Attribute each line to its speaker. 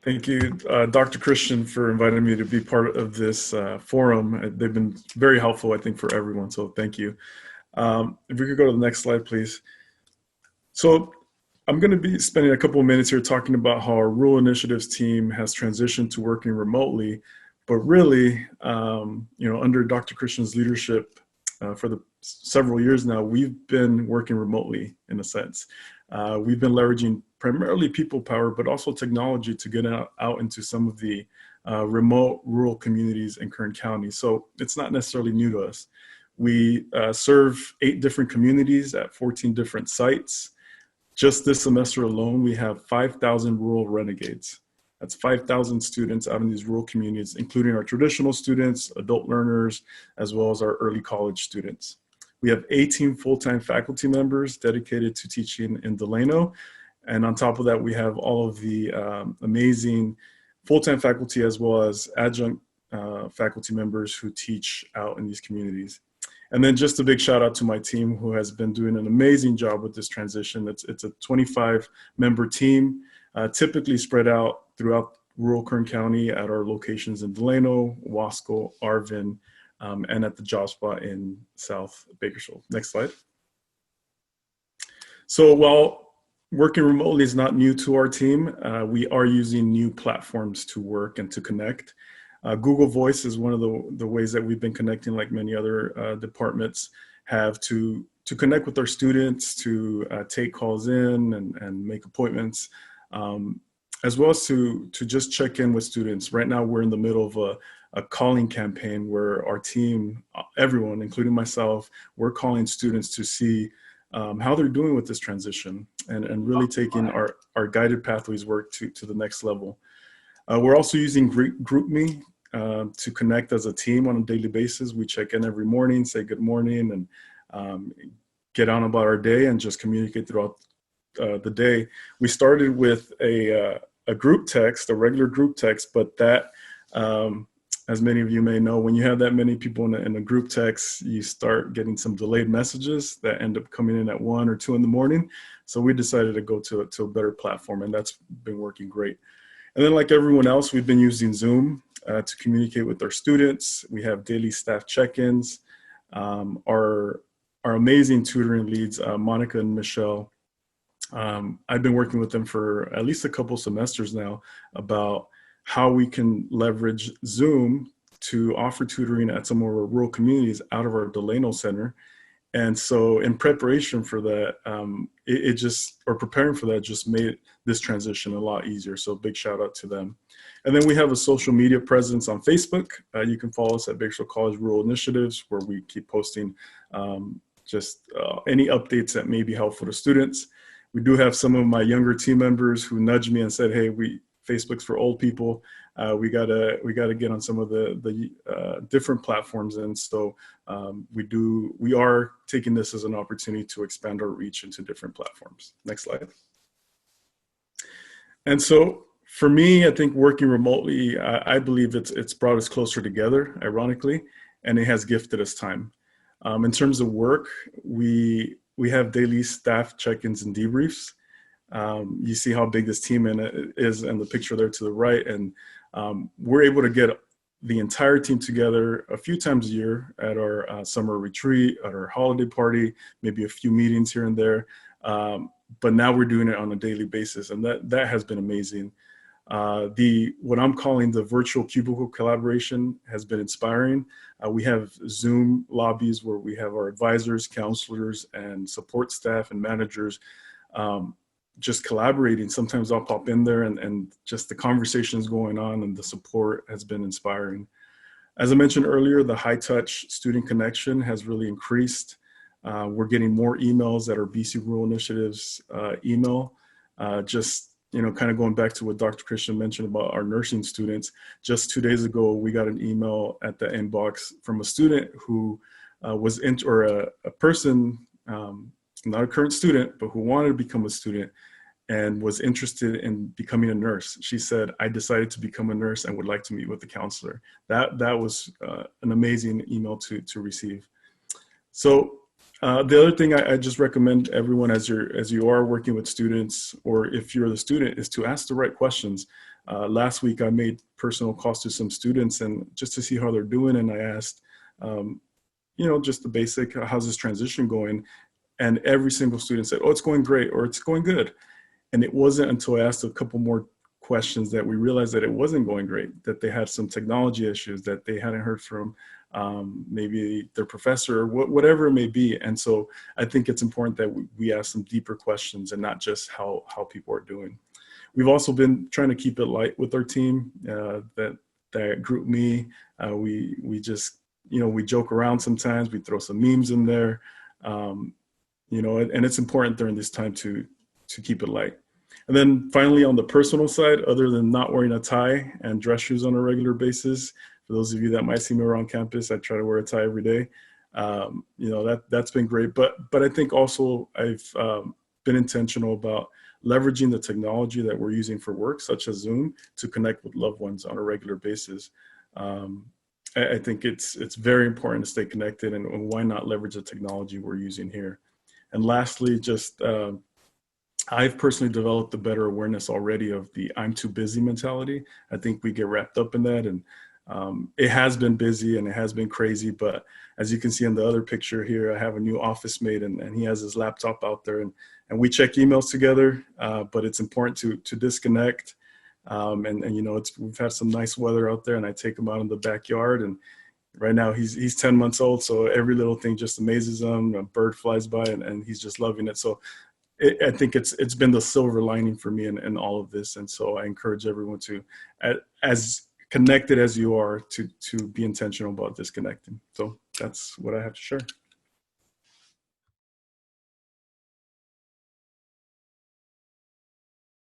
Speaker 1: Thank you, Dr. Christian, for inviting me to be part of this forum. They've been very helpful, I think, for everyone, so thank you. If we could go to the next slide, please. So I'm going to be spending a couple of minutes here talking about how our Rural Initiatives team has transitioned to working remotely, but really, under Dr. Christian's leadership for the several years now, we've been working remotely in a sense. We've been leveraging primarily people power, but also technology to get out into some of the remote rural communities in Kern County. So it's not necessarily new to us. We serve 8 different communities at 14 different sites. Just this semester alone, we have 5,000 rural renegades. That's 5,000 students out in these rural communities, including our traditional students, adult learners, as well as our early college students. We have 18 full-time faculty members dedicated to teaching in Delano. And on top of that, we have all of the amazing full-time faculty as well as adjunct faculty members who teach out in these communities. And then just a big shout out to my team who has been doing an amazing job with this transition. It's a 25-member team, typically spread out throughout rural Kern County at our locations in Delano, Wasco, Arvin, and at the job spot in South Bakersfield. Next slide. So while working remotely is not new to our team, we are using new platforms to work and to connect. Google Voice is one of the ways that we've been connecting, like many other departments have, to connect with our students, to take calls in and make appointments, as well as to just check in with students. Right now, we're in the middle of a calling campaign where our team, everyone, including myself, we're calling students to see how they're doing with this transition and really taking our guided pathways work to the next level. We're also using GroupMe to connect as a team on a daily basis. We check in every morning, say good morning, and get on about our day and just communicate throughout the day. We started with a group text, a regular group text, but that, as many of you may know, when you have that many people in a group text, you start getting some delayed messages that end up coming in at 1 or 2 in the morning. So we decided to go to a better platform, and that's been working great. And then, like everyone else, we've been using Zoom to communicate with our students. We have daily staff check-ins. Our amazing tutoring leads, Monica and Michelle, I've been working with them for at least a couple semesters now about how we can leverage Zoom to offer tutoring at some of our rural communities out of our Delano Center. And so in preparation for that, preparing for that just made this transition a lot easier. So big shout out to them. And then we have a social media presence on Facebook. You can follow us at Bakersfield College Rural Initiatives, where we keep posting any updates that may be helpful to students. We do have some of my younger team members who nudged me and said, hey, Facebook's for old people. We gotta get on some of the different platforms. And so we are taking this as an opportunity to expand our reach into different platforms. Next slide. And so for me, I think working remotely, I believe it's brought us closer together, ironically, and it has gifted us time. In terms of work, we have daily staff check-ins and debriefs. You see how big this team is in the picture there to the right. And we're able to get the entire team together a few times a year at our summer retreat, at our holiday party, maybe a few meetings here and there. But now we're doing it on a daily basis, and that has been amazing. What I'm calling the virtual cubicle collaboration has been inspiring. We have Zoom lobbies where we have our advisors, counselors, and support staff and managers just collaborating. Sometimes I'll pop in there and just the conversations going on and the support has been inspiring. As I mentioned earlier, the high touch student connection has really increased. We're getting more emails at our BC Rural Initiatives email. Kind of going back to what Dr. Christian mentioned about our nursing students, just 2 days ago, we got an email at the inbox from a student who was a person, not a current student, but who wanted to become a student and was interested in becoming a nurse. She said, I decided to become a nurse and would like to meet with the counselor. That was an amazing email to receive. So the other thing I just recommend everyone as you are working with students, or if you're the student, is to ask the right questions. Last week, I made personal calls to some students and just to see how they're doing. And I asked, just the basic, how's this transition going? And every single student said, oh, it's going great, or it's going good. And it wasn't until I asked a couple more questions that we realized that it wasn't going great, that they had some technology issues that they hadn't heard from maybe their professor or whatever it may be. And so I think it's important that we ask some deeper questions and not just how people are doing. We've also been trying to keep it light with our team. That group me, we just, we joke around sometimes. We throw some memes in there, and it's important during this time to keep it light. And then finally, on the personal side, other than not wearing a tie and dress shoes on a regular basis, for those of you that might see me around campus, I try to wear a tie every day. That's been great. But I think also I've been intentional about leveraging the technology that we're using for work, such as Zoom, to connect with loved ones on a regular basis. I think it's very important to stay connected, and why not leverage the technology we're using here. And lastly, just I've personally developed a better awareness already of the I'm too busy mentality. I think we get wrapped up in that, and it has been busy and it has been crazy. But as you can see in the other picture here, I have a new office mate, and he has his laptop out there, and we check emails together. But it's important to disconnect. We've had some nice weather out there, and I take him out in the backyard, and right now he's 10 months old, so every little thing just amazes him. A bird flies by, and he's just loving it. So I think it's been the silver lining for me in all of this. And so I encourage everyone to, as connected as you are, to be intentional about disconnecting. So that's what I have to share.